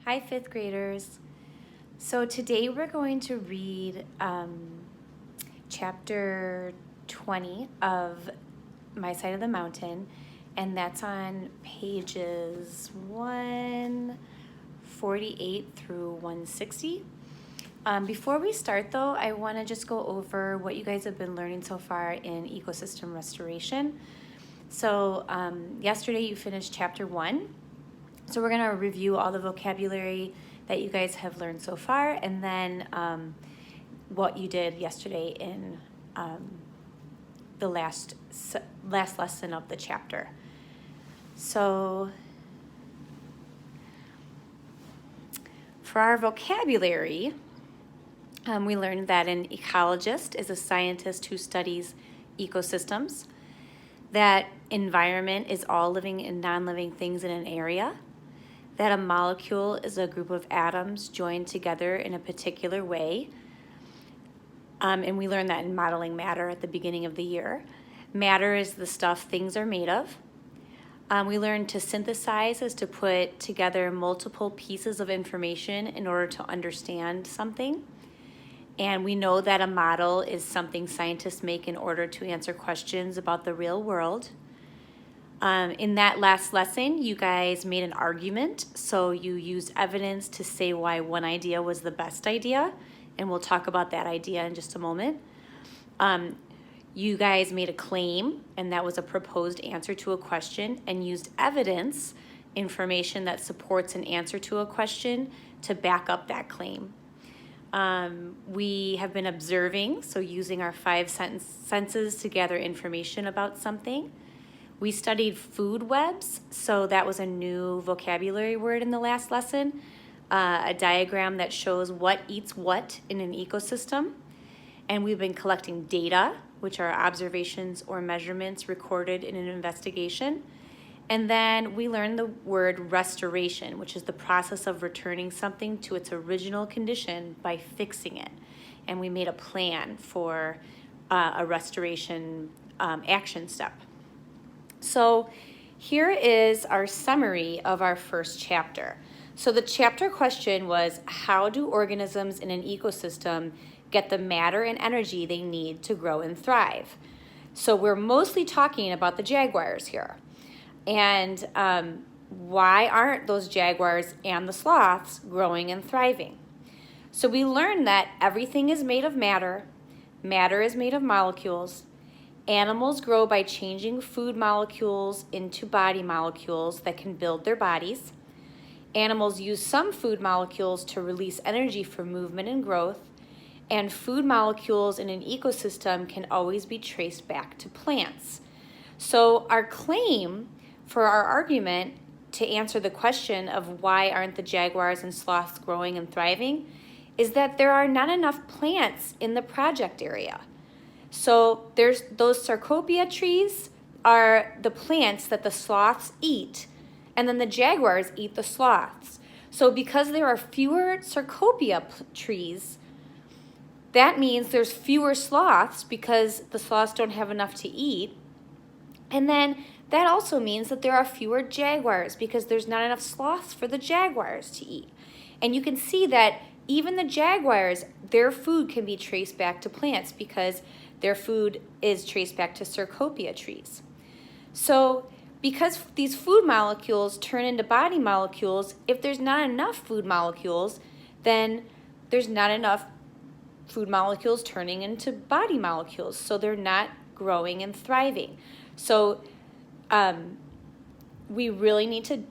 Hi, fifth graders. So today we're going to read chapter 20 of My Side of the Mountain, and that's on pages 148 through 160. Before we start though, I want to just go over what you guys have been learning so far in ecosystem restoration. So yesterday you finished chapter 1. So we're going to review all the vocabulary that you guys have learned so far, and then what you did yesterday in the last lesson of the chapter. So for our vocabulary, we learned that an ecologist is a scientist who studies ecosystems, that environment is all living and non-living things in an area, that a molecule is a group of atoms joined together in a particular way. And we learned that in modeling matter at the beginning of the year. Matter is the stuff things are made of. We learned to synthesize is to put together multiple pieces of information in order to understand something. And we know that a model is something scientists make in order to answer questions about the real world. In that last lesson, you guys made an argument, so you used evidence to say why one idea was the best idea, and we'll talk about that idea in just a moment. You guys made a claim, and that was a proposed answer to a question, and used evidence, information that supports an answer to a question, to back up that claim. We have been observing, so using our 5 senses to gather information about something. We studied food webs, so that was a new vocabulary word in the last lesson, a diagram that shows what eats what in an ecosystem. And we've been collecting data, which are observations or measurements recorded in an investigation. And then we learned the word restoration, which is the process of returning something to its original condition by fixing it. And we made a plan for a restoration action step. So here is our summary of our first chapter. So the chapter question was, how do organisms in an ecosystem get the matter and energy they need to grow and thrive? So we're mostly talking about the jaguars here. And why aren't those jaguars and the sloths growing and thriving? So we learned that everything is made of matter. Matter is made of molecules. Animals grow by changing food molecules into body molecules that can build their bodies. Animals use some food molecules to release energy for movement and growth. And food molecules in an ecosystem can always be traced back to plants. So our claim for our argument to answer the question of why aren't the jaguars and sloths growing and thriving is that there are not enough plants in the project area. So there's those Sarcopia trees are the plants that the sloths eat, and then the jaguars eat the sloths. So because there are fewer Sarcopia trees, that means there's fewer sloths because the sloths don't have enough to eat. And then that also means that there are fewer jaguars because there's not enough sloths for the jaguars to eat. And you can see that even the jaguars, their food can be traced back to plants because their food is traced back to Sarcopia trees. So because these food molecules turn into body molecules, if there's not enough food molecules, then there's not enough food molecules turning into body molecules. So they're not growing and thriving. So we really need to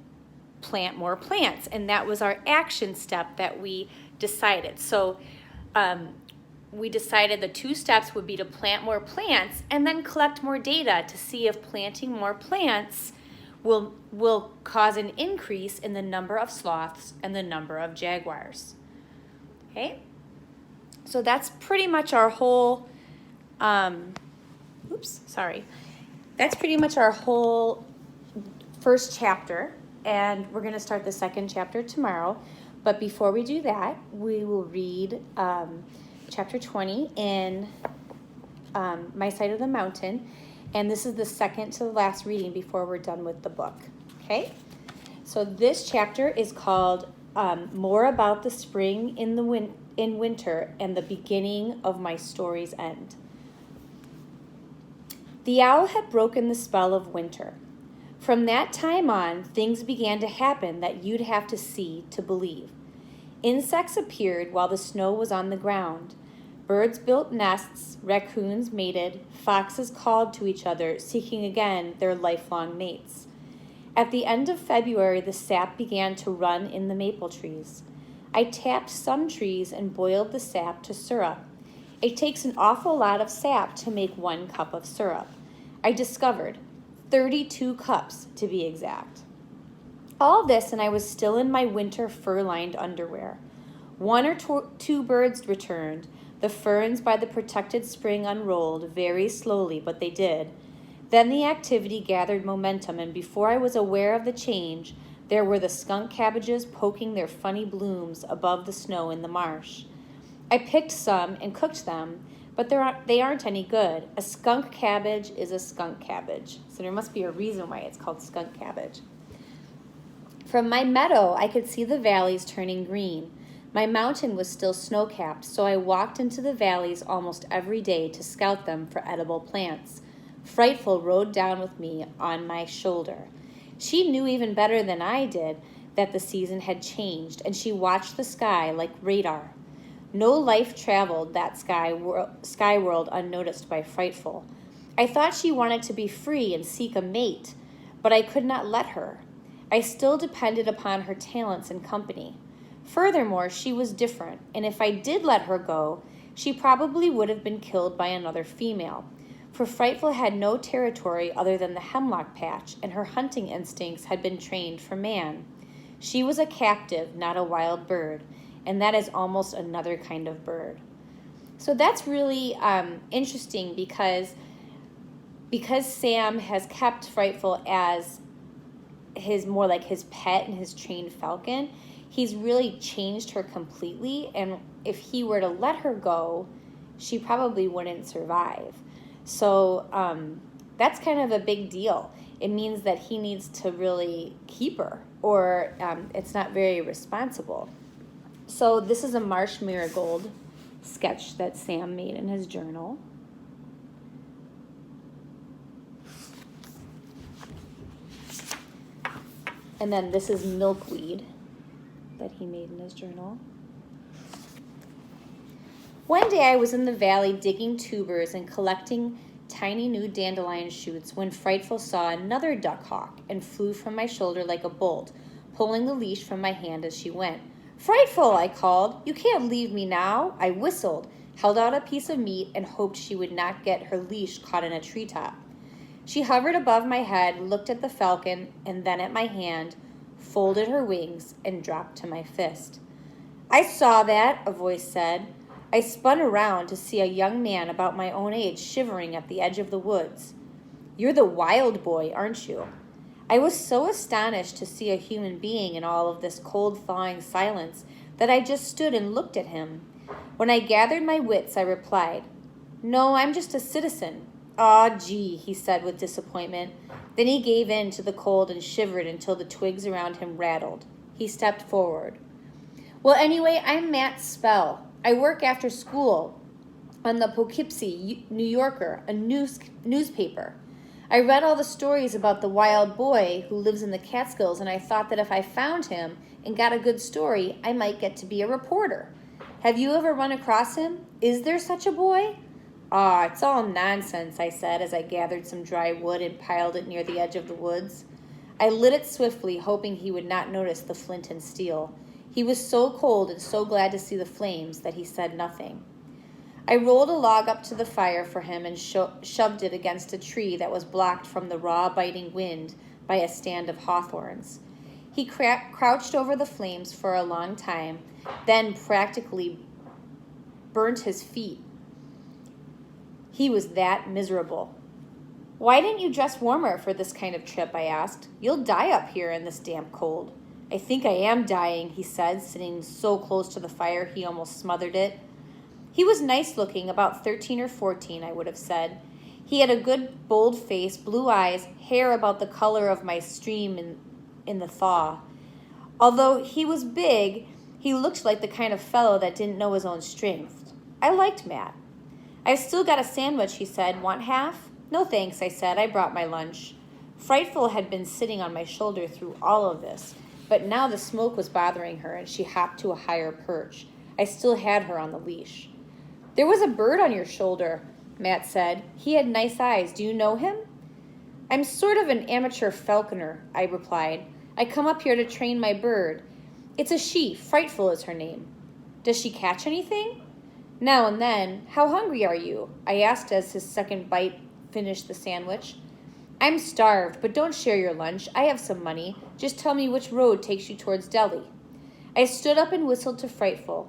plant more plants. And that was our action step that we decided. So we decided the 2 steps would be to plant more plants and then collect more data to see if planting more plants will cause an increase in the number of sloths and the number of jaguars. Okay? So that's pretty much our whole, that's pretty much our whole first chapter, and we're going to start the second chapter tomorrow. But before we do that, we will read chapter 20 in My Side of the Mountain, and this is the second to the last reading before we're done with the book. Okay? So this chapter is called more about the spring in winter and the beginning of my story's end. The owl had broken the spell of winter. From that time on, things began to happen that you'd have to see to believe. Insects appeared while the snow was on the ground. Birds built nests, raccoons mated, foxes called to each other, seeking again their lifelong mates. At the end of February, the sap began to run in the maple trees. I tapped some trees and boiled the sap to syrup. It takes an awful lot of sap to make 1 cup of syrup. I discovered 32 cups to be exact. All this, and I was still in my winter fur-lined underwear. 1 or 2 birds returned. The ferns by the protected spring unrolled, very slowly, but they did. Then the activity gathered momentum, and before I was aware of the change, there were the skunk cabbages poking their funny blooms above the snow in the marsh. I picked some and cooked them, but they aren't any good. A skunk cabbage is a skunk cabbage, so there must be a reason why it's called skunk cabbage. From my meadow, I could see the valleys turning green. My mountain was still snow-capped, so I walked into the valleys almost every day to scout them for edible plants. Frightful rode down with me on my shoulder. She knew even better than I did that the season had changed, and she watched the sky like radar. No life traveled that sky world unnoticed by Frightful. I thought she wanted to be free and seek a mate, but I could not let her. I still depended upon her talents and company. Furthermore, she was different, and if I did let her go, she probably would have been killed by another female. For Frightful had no territory other than the hemlock patch, and her hunting instincts had been trained for man. She was a captive, not a wild bird, and that is almost another kind of bird. So that's really interesting because Sam has kept Frightful as his pet and his trained falcon, he's really changed her completely, and if he were to let her go, she probably wouldn't survive. So that's kind of a big deal. It means that he needs to really keep her, or it's not very responsible. So this is a marsh marigold sketch that Sam made in his journal. And then this is milkweed that he made in his journal. One day I was in the valley digging tubers and collecting tiny new dandelion shoots when Frightful saw another duck hawk and flew from my shoulder like a bolt, pulling the leash from my hand as she went. "Frightful," I called. "You can't leave me now." I whistled, held out a piece of meat, and hoped she would not get her leash caught in a treetop. She hovered above my head, looked at the falcon, and then at my hand, folded her wings, and dropped to my fist. "I saw that," a voice said. I spun around to see a young man about my own age shivering at the edge of the woods. "You're the wild boy, aren't you?" I was so astonished to see a human being in all of this cold, thawing silence that I just stood and looked at him. When I gathered my wits, I replied, "No, I'm just a citizen." "Aw, gee," he said with disappointment. Then he gave in to the cold and shivered until the twigs around him rattled. He stepped forward. "Well, anyway, I'm Matt Spell. I work after school on the Poughkeepsie New Yorker, a newspaper. I read all the stories about the wild boy who lives in the Catskills, and I thought that if I found him and got a good story, I might get to be a reporter. Have you ever run across him? Is there such a boy?" "Ah, it's all nonsense," I said as I gathered some dry wood and piled it near the edge of the woods. I lit it swiftly, hoping he would not notice the flint and steel. He was so cold and so glad to see the flames that he said nothing. I rolled a log up to the fire for him and shoved it against a tree that was blocked from the raw, biting wind by a stand of hawthorns. He crouched over the flames for a long time, then practically burnt his feet. He was that miserable. "Why didn't you dress warmer for this kind of trip?" I asked. "You'll die up here in this damp cold." "I think I am dying," he said, sitting so close to the fire he almost smothered it. He was nice looking, about 13 or 14, I would have said. He had a good, bold face, blue eyes, hair about the color of my stream in the thaw. Although he was big, he looked like the kind of fellow that didn't know his own strength. I liked Matt. "I've still got a sandwich," he said. "Want half?" "No thanks," I said. "I brought my lunch." Frightful had been sitting on my shoulder through all of this, but now the smoke was bothering her and she hopped to a higher perch. I still had her on the leash. "There was a bird on your shoulder," Matt said. "He had nice eyes. Do you know him?" "I'm sort of an amateur falconer," I replied. "I come up here to train my bird. It's a she. Frightful is her name." "Does she catch anything?" "Now and then. How hungry are you?" I asked as his second bite finished the sandwich. "I'm starved, but don't share your lunch. I have some money. Just tell me which road takes you towards Delhi." I stood up and whistled to Frightful.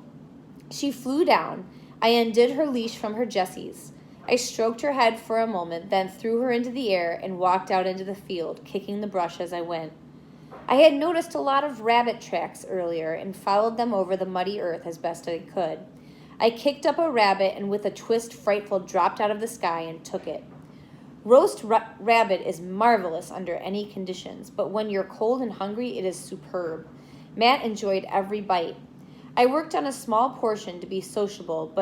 She flew down. I undid her leash from her jesses. I stroked her head for a moment, then threw her into the air and walked out into the field, kicking the brush as I went. I had noticed a lot of rabbit tracks earlier and followed them over the muddy earth as best I could. I kicked up a rabbit and with a twist Frightful dropped out of the sky and took it. Roast rabbit is marvelous under any conditions, but when you're cold and hungry, it is superb. Matt enjoyed every bite. I worked on a small portion to be sociable,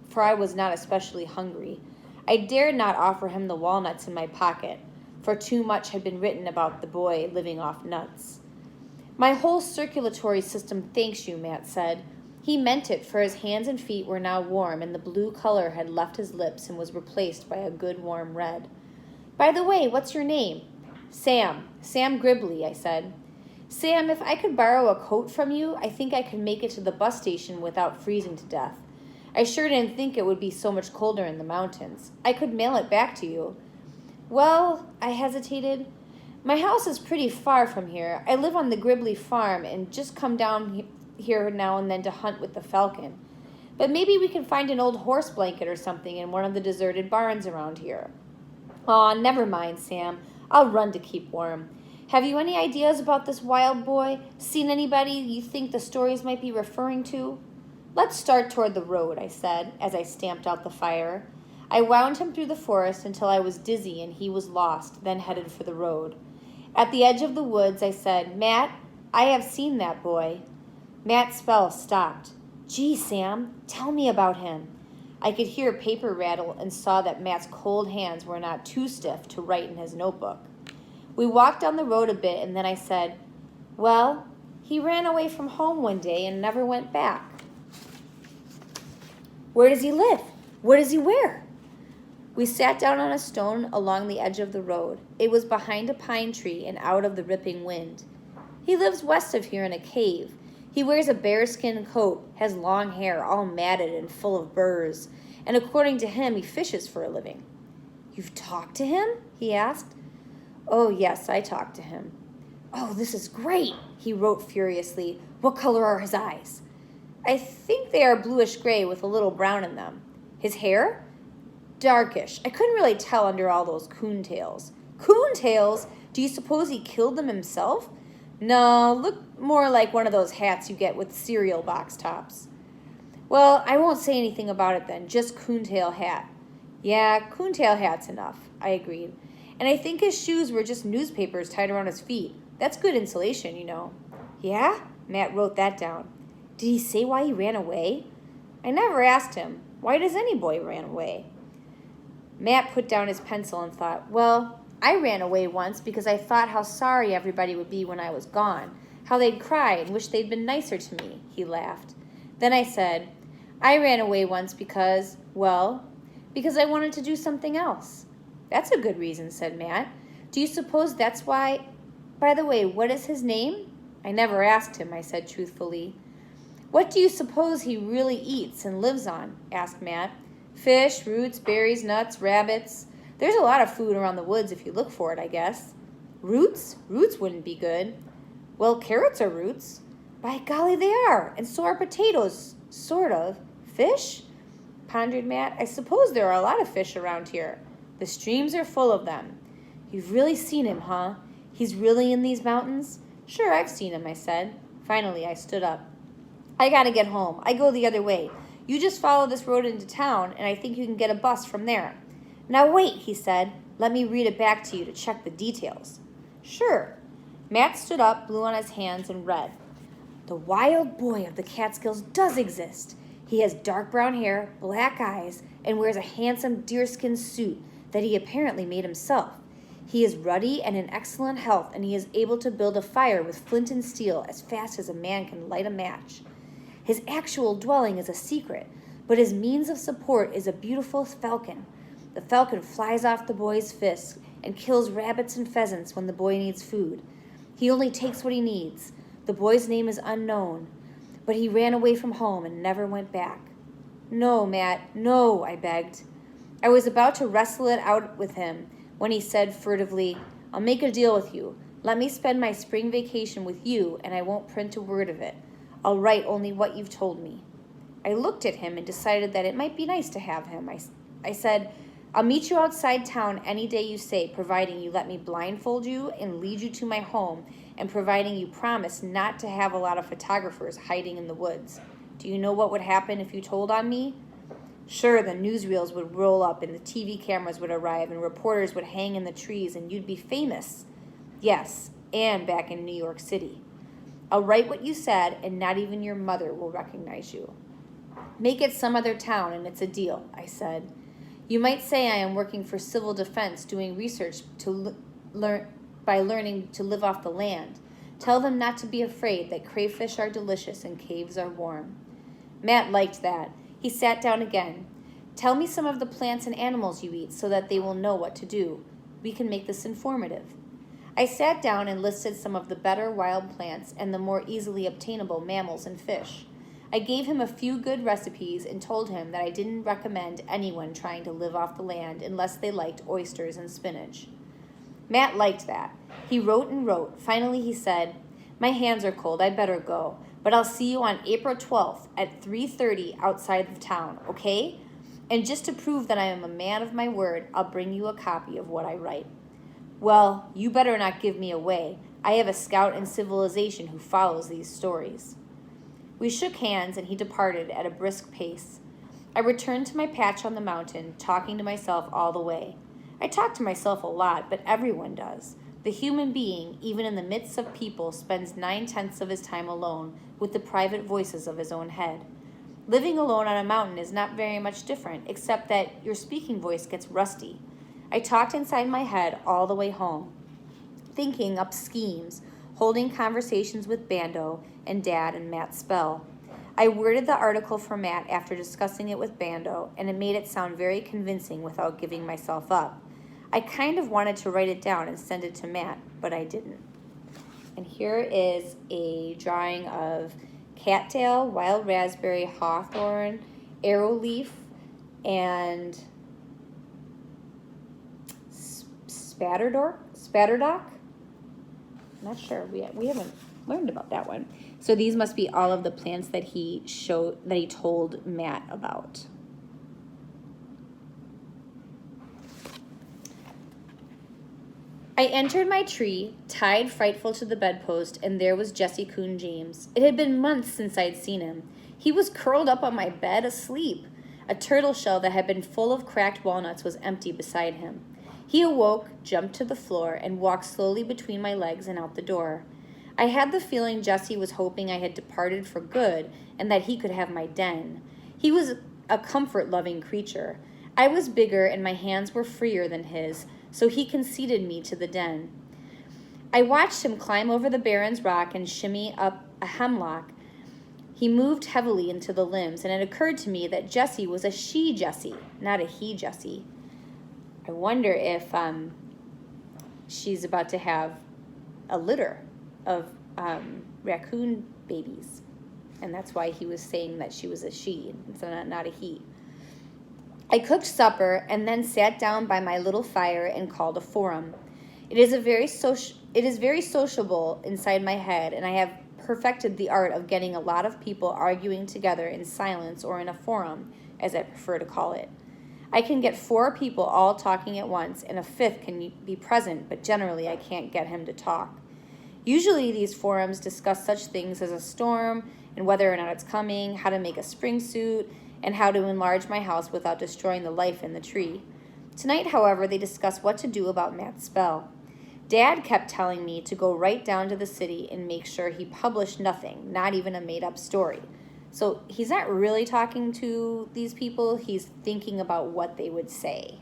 for I was not especially hungry. I dared not offer him the walnuts in my pocket, for too much had been written about the boy living off nuts. "My whole circulatory system thanks you," Matt said. He meant it, for his hands and feet were now warm, and the blue color had left his lips and was replaced by a good warm red. "By the way, what's your name?" "Sam. Sam Gribley," I said. "Sam, if I could borrow a coat from you, I think I could make it to the bus station without freezing to death. I sure didn't think it would be so much colder in the mountains. I could mail it back to you." "Well," I hesitated. "My house is pretty far from here. I live on the Gribley farm and just come down here now and then to hunt with the falcon. But maybe we can find an old horse blanket or something in one of the deserted barns around here." "Aw, never mind, Sam. I'll run to keep warm. Have you any ideas about this wild boy? Seen anybody you think the stories might be referring to?" "Let's start toward the road," I said, as I stamped out the fire. I wound him through the forest until I was dizzy and he was lost, then headed for the road. At the edge of the woods, I said, "Matt, I have seen that boy." Matt's spell stopped. "Gee, Sam, tell me about him." I could hear paper rattle and saw that Matt's cold hands were not too stiff to write in his notebook. We walked down the road a bit, and then I said, "Well, he ran away from home one day and never went back." "Where does he live? What does he wear?" We sat down on a stone along the edge of the road. It was behind a pine tree and out of the ripping wind. "He lives west of here in a cave. He wears a bearskin coat, has long hair, all matted and full of burrs, and according to him, he fishes for a living." "You've talked to him?" he asked. "Oh, yes, I talked to him." "Oh, this is great," he wrote furiously. "What color are his eyes?" "I think they are bluish-gray with a little brown in them." "His hair?" "Darkish. I couldn't really tell under all those coontails." "Coontails? Do you suppose he killed them himself?" "No, look more like one of those hats you get with cereal box tops." "Well, I won't say anything about it then, just coontail hat." "Yeah, coontail hat's enough," I agreed. "And I think his shoes were just newspapers tied around his feet. That's good insulation, you know." "Yeah?" Matt wrote that down. "Did he say why he ran away?" "I never asked him. Why does any boy run away?" Matt put down his pencil and thought, "Well, I ran away once because I thought how sorry everybody would be when I was gone, how they'd cry and wish they'd been nicer to me." He laughed. Then I said, "I ran away once because I wanted to do something else." "That's a good reason," said Matt. "Do you suppose that's why? By the way, what is his name?" "I never asked him," I said truthfully. "What do you suppose he really eats and lives on?" asked Matt. "Fish, roots, berries, nuts, rabbits. There's a lot of food around the woods if you look for it, I guess." "Roots? Roots wouldn't be good." "Well, carrots are roots." "By golly, they are, and so are potatoes, sort of." "Fish?" pondered Matt. "I suppose there are a lot of fish around here. The streams are full of them." "You've really seen him, huh? He's really in these mountains?" "Sure, I've seen him," I said. Finally, I stood up. "I gotta get home. I go the other way. You just follow this road into town, and I think you can get a bus from there." "Now wait," he said. "Let me read it back to you to check the details." "Sure." Matt stood up, blew on his hands, and read. The wild boy of the Catskills does exist. He has dark brown hair, black eyes, and wears a handsome deerskin suit that he apparently made himself. He is ruddy and in excellent health, and he is able to build a fire with flint and steel as fast as a man can light a match. His actual dwelling is a secret, but his means of support is a beautiful falcon. The falcon flies off the boy's fists and kills rabbits and pheasants when the boy needs food. He only takes what he needs. The boy's name is unknown, but he ran away from home and never went back. No, Matt, no, I begged. I was about to wrestle it out with him when he said furtively, I'll make a deal with you. Let me spend my spring vacation with you, and I won't print a word of it. I'll write only what you've told me. I looked at him and decided that it might be nice to have him. I said, I'll meet you outside town any day you say, providing you let me blindfold you and lead you to my home, and providing you promise not to have a lot of photographers hiding in the woods. Do you know what would happen if you told on me? Sure, the newsreels would roll up and the TV cameras would arrive and reporters would hang in the trees and you'd be famous. Yes, and back in New York City. I'll write what you said and not even your mother will recognize you. Make it some other town and it's a deal, I said. You might say I am working for civil defense doing research to learning to live off the land. Tell them not to be afraid, that crayfish are delicious and caves are warm. Matt liked that. He sat down again. Tell me some of the plants and animals you eat so that they will know what to do. We can make this informative. I sat down and listed some of the better wild plants and the more easily obtainable mammals and fish. I gave him a few good recipes and told him that I didn't recommend anyone trying to live off the land unless they liked oysters and spinach. Matt liked that. He wrote and wrote. Finally he said, My hands are cold, I better go. But I'll see you on April 12th at 3:30 outside of town, okay? And just to prove that I am a man of my word, I'll bring you a copy of what I write. Well, you better not give me away. I have a scout in civilization who follows these stories. We shook hands and he departed at a brisk pace. I returned to my patch on the mountain, talking to myself all the way. I talk to myself a lot, but everyone does. The human being, even in the midst of people, spends 9/10 of his time alone with the private voices of his own head. Living alone on a mountain is not very much different, except that your speaking voice gets rusty. I talked inside my head all the way home, thinking up schemes, holding conversations with Bando and Dad and Matt Spell. I worded the article for Matt after discussing it with Bando, and it made it sound very convincing without giving myself up. I kind of wanted to write it down and send it to Matt, but I didn't. And here is a drawing of cattail, wild raspberry, hawthorn, arrowleaf, and spatterdock. I'm not sure. We haven't learned about that one. So these must be all of the plants that he told Matt about. I entered my tree, tied Frightful to the bedpost, and there was Jesse Coon James. It had been months since I'd seen him. He was curled up on my bed asleep. A turtle shell that had been full of cracked walnuts was empty beside him. He awoke, jumped to the floor, and walked slowly between my legs and out the door. I had the feeling Jesse was hoping I had departed for good and that he could have my den. He was a comfort-loving creature. I was bigger and my hands were freer than his, so he conceded me to the den. I watched him climb over the Baron's rock and shimmy up a hemlock. He moved heavily into the limbs, and it occurred to me that Jessie was a she Jessie, not a he Jessie. I wonder if she's about to have a litter of raccoon babies, and that's why he was saying that she was a she, and not a he. I cooked supper and then sat down by my little fire and called a forum. It is very sociable inside my head, and I have perfected the art of getting a lot of people arguing together in silence or in a forum, as I prefer to call it. I can get 4 people all talking at once, and a 5th can be present, but generally I can't get him to talk. Usually these forums discuss such things as a storm and whether or not it's coming, how to make a spring suit, and how to enlarge my house without destroying the life in the tree. Tonight, however, they discuss what to do about Matt's spell. Dad kept telling me to go right down to the city and make sure he published nothing, not even a made-up story. So he's not really talking to these people. He's thinking about what they would say.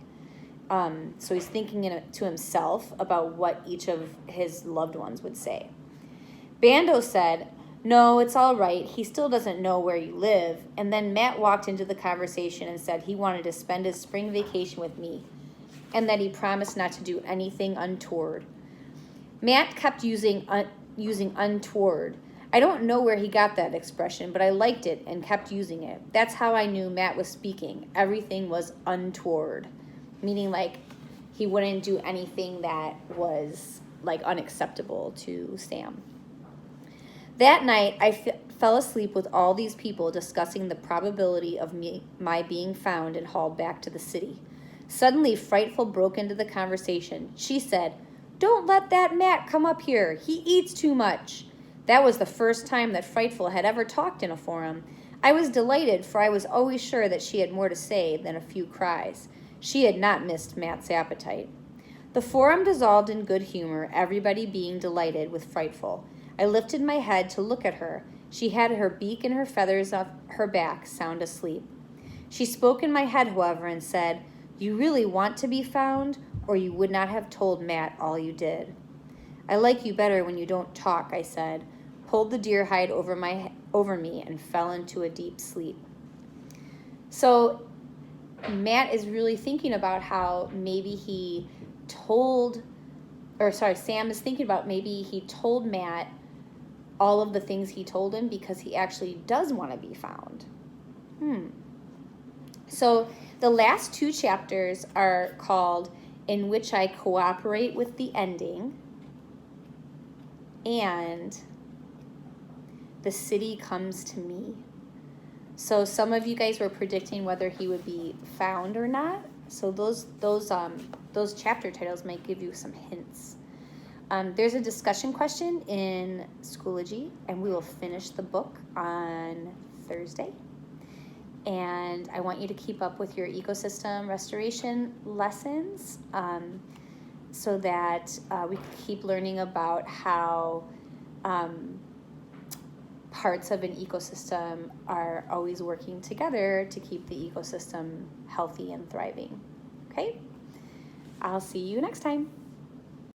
So he's thinking to himself about what each of his loved ones would say. Bando said, "No, it's all right. He still doesn't know where you live." And then Matt walked into the conversation and said he wanted to spend his spring vacation with me and that he promised not to do anything untoward. Matt kept using untoward. I don't know where he got that expression, but I liked it and kept using it. That's how I knew Matt was speaking. Everything was untoward, meaning like he wouldn't do anything that was like unacceptable to Sam. That night, I fell asleep with all these people discussing the probability of my being found and hauled back to the city. Suddenly, Frightful broke into the conversation. She said, "Don't let that Matt come up here. He eats too much." That was the first time that Frightful had ever talked in a forum. I was delighted, for I was always sure that she had more to say than a few cries. She had not missed Matt's appetite. The forum dissolved in good humor, everybody being delighted with Frightful. I lifted my head to look at her. She had her beak and her feathers off her back, sound asleep. She spoke in my head, however, and said, "You really want to be found, or you would not have told Matt all you did." "I like you better when you don't talk," I said, pulled the deer hide over me, and fell into a deep sleep. So Matt is really thinking about how maybe Sam is thinking about maybe he told Matt all of the things he told him because he actually does want to be found. So the last two chapters are called "In Which I Cooperate with the Ending" and "The City Comes to Me." So some of you guys were predicting whether he would be found or not. So those chapter titles might give you some hints. There's a discussion question in Schoology, and we will finish the book on Thursday. And I want you to keep up with your ecosystem restoration lessons so that we can keep learning about how parts of an ecosystem are always working together to keep the ecosystem healthy and thriving. Okay? I'll see you next time.